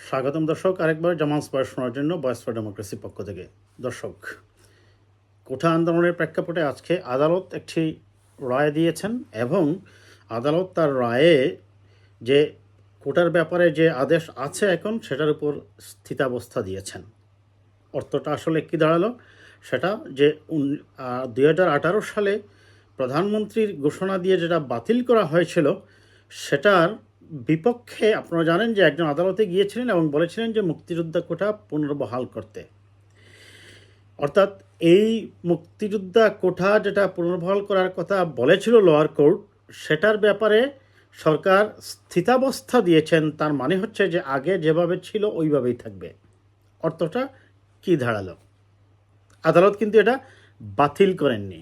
স্বাগতম দর্শক, আরেকবার জামাল স্পয় শোনার জন্য ভয়েস ফর ডেমোক্রেসির পক্ষ থেকে। দর্শক, কোঠা আন্দোলনের প্রেক্ষাপটে আজকে আদালত একটি রায় দিয়েছেন এবং আদালত তার রায়ে যে কোটার ব্যাপারে যে আদেশ আছে এখন সেটার উপর স্থিতাবস্থা দিয়েছেন। অর্থটা আসলে কী দাঁড়ালো সেটা যে 2018 সালে প্রধানমন্ত্রীর ঘোষণা দিয়ে যেটা বাতিল করা হয়েছিল সেটার বিপক্ষে আপনারা জানেন যে একজন আদালতে গিয়েছিলেন এবং বলেছিলেন যে মুক্তিযোদ্ধা কোটা পুনর্বহাল করতে। অর্থাৎ এই মুক্তিযোদ্ধা কোটা যেটা পুনর্বহাল করার কথা বলেছিল লোয়ার কোর্ট, সেটার ব্যাপারে সরকার স্থিতাবস্থা দিয়েছেন। তার মানে হচ্ছে যে আগে যেভাবে ছিল ওইভাবেই থাকবে। অর্থটা কি দাঁড়ালো? আদালত কিন্তু এটা বাতিল করেননি।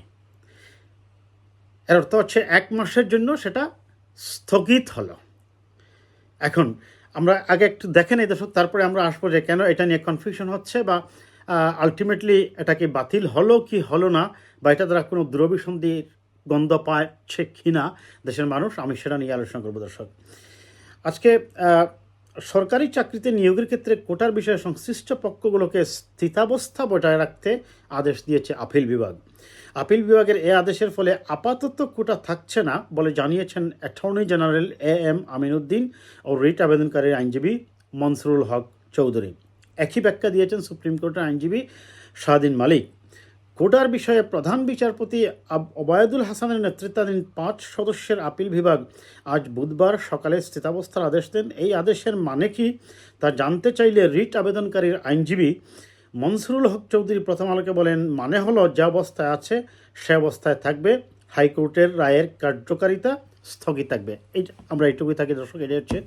এর অর্থ হচ্ছে 1 মাসের জন্য সেটা স্থগিত হলো। এখন আমরা আগে একটু দেখেন এই দর্শক, তারপরে আমরা আসবো যে কেন এটা নিয়ে কনফিউশন হচ্ছে বা আলটিমেটলি এটা কি বাতিল হলো কি হলো না, বা এটা দ্বারা কোনো দুরভিসন্ধির গন্ধ পাচ্ছে কি না দেশের মানুষ, আমি সেটা নিয়ে আলোচনা করবো দর্শক। আজকে সরকারি চাকরিতে নিয়োগের ক্ষেত্রে কোটার বিষয়ে সংশ্লিষ্ট পক্ষগুলোকে স্থিতাবস্থা বজায় রাখতে আদেশ দিয়েছে আপিল বিভাগ। আপিল বিভাগের এ আদেশের ফলে আপাতত কোটা থাকছে না বলে জানিয়েছেন অ্যাটর্নি জেনারেল AM আমিনুদ্দিন ও রিট আবেদনকারীর আইনজীবী মনসুরুল হক চৌধুরী। একই ব্যাখ্যা দিয়েছেন সুপ্রিম কোর্টের আইনজীবী শাহদিন মালিক। কোটার বিষয়ে প্রধান বিচারপতি ওবায়দুল হাসানের নেতৃত্বাধীন 5 সদস্যের আপিল বিভাগ আজ বুধবার সকালে স্থিতাবস্থার আদেশ দেন। এই আদেশের মানে কি তা জানতে চাইলে রিট আবেদনকারীর আইনজীবী মনসুরুল হক চৌধুরী প্রথম আলোকে বলেন, মানে হলো যে অবস্থায় আছে সে অবস্থায় থাকবে, হাইকোর্টের রায়ের কার্যকারিতা স্থগিত থাকবে। এই আমরা এইটুকুই থাকি দর্শক, এটাই হচ্ছে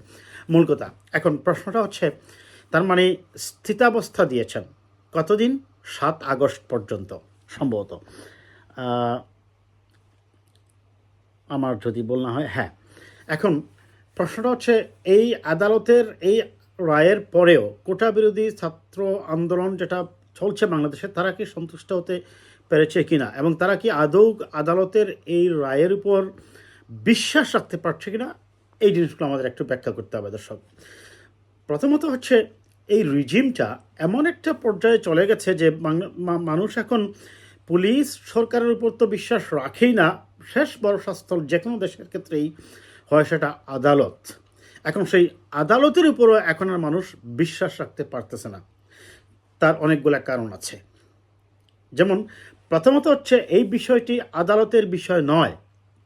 মূল কথা। এখন প্রশ্নটা হচ্ছে, তার মানে স্থিতাবস্থা দিয়েছেন কতদিন? 7 আগস্ট পর্যন্ত সম্ভবত, আমার যদি বল না হয়। হ্যাঁ, এখন প্রশ্নটা হচ্ছে এই আদালতের এই রায়ের পরেও কোটা বিরোধী ছাত্র আন্দোলন যেটা চলছে বাংলাদেশে, তারা কি সন্তুষ্ট হতে পেরেছে কিনা এবং তারা কি আদৌ আদালতের এই রায়ের উপর বিশ্বাস রাখতে পারছে কিনা, এই জিনিসগুলো আমাদের একটু ব্যাখ্যা করতে হবে দর্শক। প্রথমত হচ্ছে এই রিজিমটা এমন একটা পর্যায়ে চলে গেছে যে মানুষ এখন পুলিশ সরকারের উপর তো বিশ্বাস রাখেই না। শেষ ভরসাস্থল যে কোনো দেশের ক্ষেত্রেই হয় সেটা আদালত। এখন সেই আদালতের উপরও এখন আর মানুষ বিশ্বাস রাখতে পারতেছে না। তার অনেকগুলো কারণ আছে। যেমন প্রথমত হচ্ছে এই বিষয়টি আদালতের বিষয় নয়।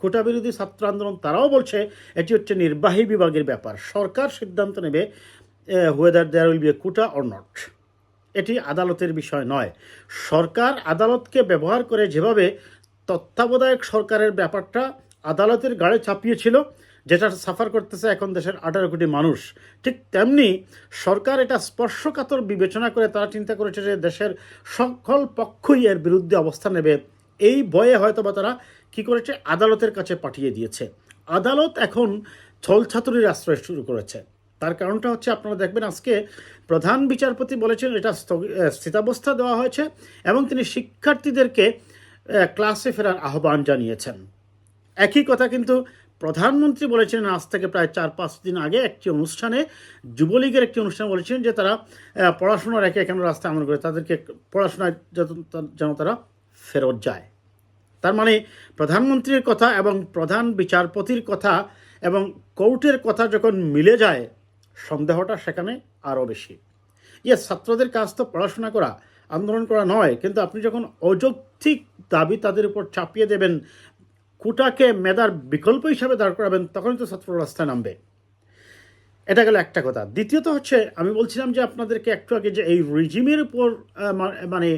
কোটা বিরোধী ছাত্র আন্দোলন তারাও বলছে এটি হচ্ছে নির্বাহী বিভাগের ব্যাপার, সরকার সিদ্ধান্ত নেবে whether there will be a quota or not। এটি আদালতের বিষয় নয়। সরকার আদালতকে ব্যবহার করে যেভাবে তত্ত্বাবধায়ক সরকারের ব্যাপারটা আদালতের গাড়ে চাপিয়েছিল, যেটা সাফার করতেছে এখন দেশের 18 কোটি মানুষ, ঠিক তেমনি সরকার এটা স্পর্শকাতর বিবেচনা করে তারা চিন্তা করেছে যে দেশের সকল পক্ষই এর বিরুদ্ধে অবস্থান নেবে। এই ভয়ে হয়তো বা তারা কী করেছে, আদালতের কাছে পাঠিয়ে দিয়েছে। আদালত এখন ছলছাতুরির আশ্রয় শুরু করেছে। তার কারণটা হচ্ছে, আপনারা দেখবেন আজকে প্রধান বিচারপতি বলেছেন এটা স্থিতাবস্থা দেওয়া হয়েছে এবং তিনি শিক্ষার্থীদেরকে ক্লাসে ফেরার আহ্বান জানিয়েছেন। একই কথা কিন্তু প্রধানমন্ত্রী বলেছিলেন আজ থেকে প্রায় 4-5 দিন আগে একটি অনুষ্ঠানে, যুবলীগের একটি অনুষ্ঠানে বলেছিলেন যে তারা পড়াশোনা রেখে কেন রাস্তায় আমল করে, তাদেরকে পড়াশোনায় যেন তারা ফেরত যায়। তার মানে প্রধানমন্ত্রীর কথা এবং প্রধান বিচারপতির কথা এবং কোর্টের কথা যখন মিলে যায়, সন্দেহটা সেখানে আরও বেশি। ছাত্রদের কাজ তো পড়াশোনা করা, আন্দোলন করা নয়, কিন্তু আপনি যখন অযৌক্তিক দাবি তাদের উপর চাপিয়ে দেবেন, কোটাকে মেধার বিকল্প হিসাবে দাঁড় করাবেন, তখনই তো ছাত্র রাস্তায় নামবে। এটা গেল একটা কথা। দ্বিতীয়ত হচ্ছে, আমি বলছিলাম যে আপনাদেরকে একটু আগে, যে এই রিজিমের উপর মানে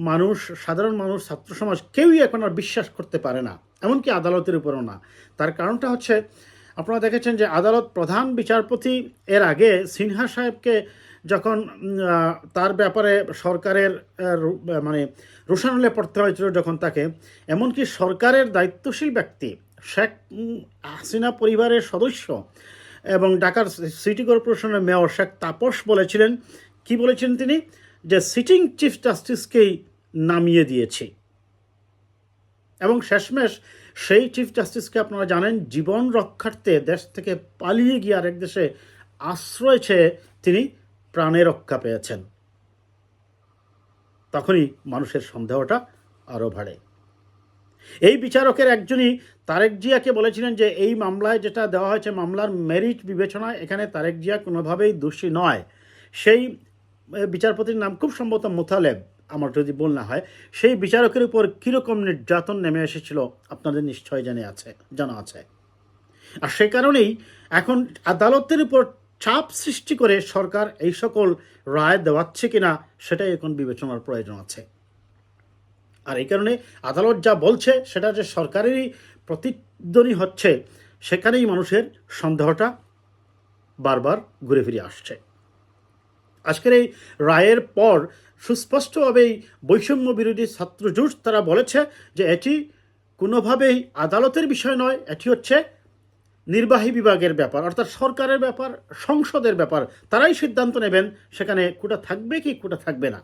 মানুষ, সাধারণ মানুষ, ছাত্র সমাজ কেউই এখন আর বিশ্বাস করতে পারে না, এমনকি আদালতের উপরও না। তার কারণটা হচ্ছে, আপনারা দেখেছেন যে আদালত প্রধান বিচারপতি এর আগে সিনহা সাহেবকে যখন তার ব্যাপারে সরকারের মানে রোষানলে পড়তে হয়েছিল, যখন তাকে, এমনকি সরকারের দায়িত্বশীল ব্যক্তি শেখ হাসিনা পরিবারের সদস্য এবং ঢাকার সিটি কর্পোরেশনের মেয়র শেখ তাপস বলেছিলেন, কি বলেছিলেন তিনি, যে সিটিং চিফ জাস্টিসকেই নামিয়ে দিয়েছি। এবং শেষমেশ সেই চিফ জাস্টিসকে আপনারা জানেন জীবন রক্ষার্থে দেশ থেকে পালিয়ে গিয়ে আরেক দেশে আশ্রয় চেয়ে তিনি প্রাণে রক্ষা পেয়েছেন, তখনই মানুষের সন্দেহটা আরও বাড়ে। এই বিচারকের একজনই তারেক জিয়াকে বলেছিলেন যে এই মামলায় যেটা দেওয়া হয়েছে, মামলার মেরিট বিবেচনায় এখানে তারেক জিয়া কোনোভাবেই দোষী নয়। সেই বিচারপতির নাম খুব সম্ভবত মোতালেব, আমার যদি ভুল না হয়। সেই বিচারকের উপর কীরকম নির্যাতন নেমে এসেছিল আপনাদের নিশ্চয় জানা আছে। আর সে কারণেই এখন আদালতের উপর চাপ সৃষ্টি করে সরকার এই সকল রায় দেওয়াচ্ছে কিনা সেটাই এখন বিবেচনার প্রয়োজন আছে। আর এই কারণে আদালত যা বলছে সেটা যে সরকারেরই প্রতিধ্বনি হচ্ছে, সেখানেই মানুষের সন্দেহটা বারবার ঘুরে ফিরে আসছে। আজকের এই রায়ের পর সুস্পষ্টভাবেই বৈষম্য বিরোধী ছাত্র জোট তারা বলেছে যে এটি কোনোভাবেই আদালতের বিষয় নয়, এটি হচ্ছে নির্বাহী বিভাগের ব্যাপার, অর্থাৎ সরকারের ব্যাপার, সংসদের ব্যাপার। তারাই সিদ্ধান্ত নেবেন সেখানে কোটা থাকবে কি কোটা থাকবে না।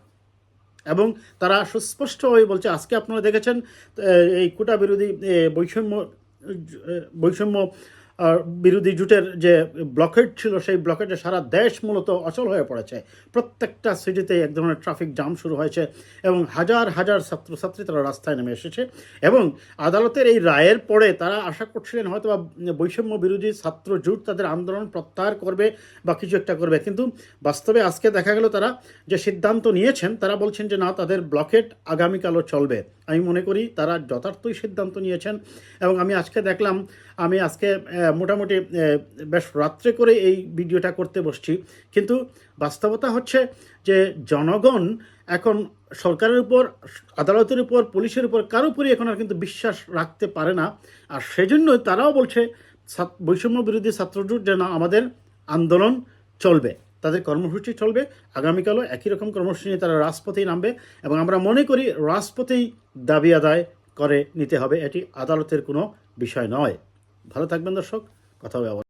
এবং তারা সুস্পষ্টভাবে বলছে, আজকে আপনারা দেখেছেন এই কোটা বিরোধী বৈষম্য বিরোধী জোটের যে ব্লকেট ছিল, সেই ব্লকেটে সারা দেশ মূলত অচল হয়ে পড়েছে। প্রত্যেকটা সিটিতে এক ধরনের ট্রাফিক জাম শুরু হয়েছে এবং হাজার হাজার ছাত্রছাত্রী তারা রাস্তায় নেমে এসেছে। এবং আদালতের এই রায়ের পরে তারা আশা করছিলেন হয়তো বা বৈষম্য বিরোধী ছাত্র জোট তাদের আন্দোলন প্রত্যাহার করবে বা কিছু একটা করবে, কিন্তু বাস্তবে আজকে দেখা গেল তারা যে সিদ্ধান্ত নিয়েছেন, তারা বলছেন যে না, তাদের ব্লকেট আগামীকালও চলবে। আমি মনে করি তারা যথার্থই সিদ্ধান্ত নিয়েছেন। এবং আমি আজকে দেখলাম, আমি আজকে মোটামুটি বেশ রাত্রে করে এই ভিডিওটা করতে বসছি, কিন্তু বাস্তবতা হচ্ছে যে জনগণ এখন সরকারের উপর, আদালতের উপর, পুলিশের উপর কারো উপরই এখন আর কিন্তু বিশ্বাস রাখতে পারে না। আর সেজন্যই তারাও বলছে বৈষম্য বিরোধী ছাত্রজোট যেন আমাদের আন্দোলন চলবে, তাদের কর্মসূচি চলবে। আগামীকালও একই রকম কর্মসূচি নিয়ে তারা রাজপথেই নামবে এবং আমরা মনে করি রাজপথেই দাবি আদায় করে নিতে হবে, এটি আদালতের কোনো বিষয় নয়। ভালো থাকবেন দর্শক, কথা হবে আবার।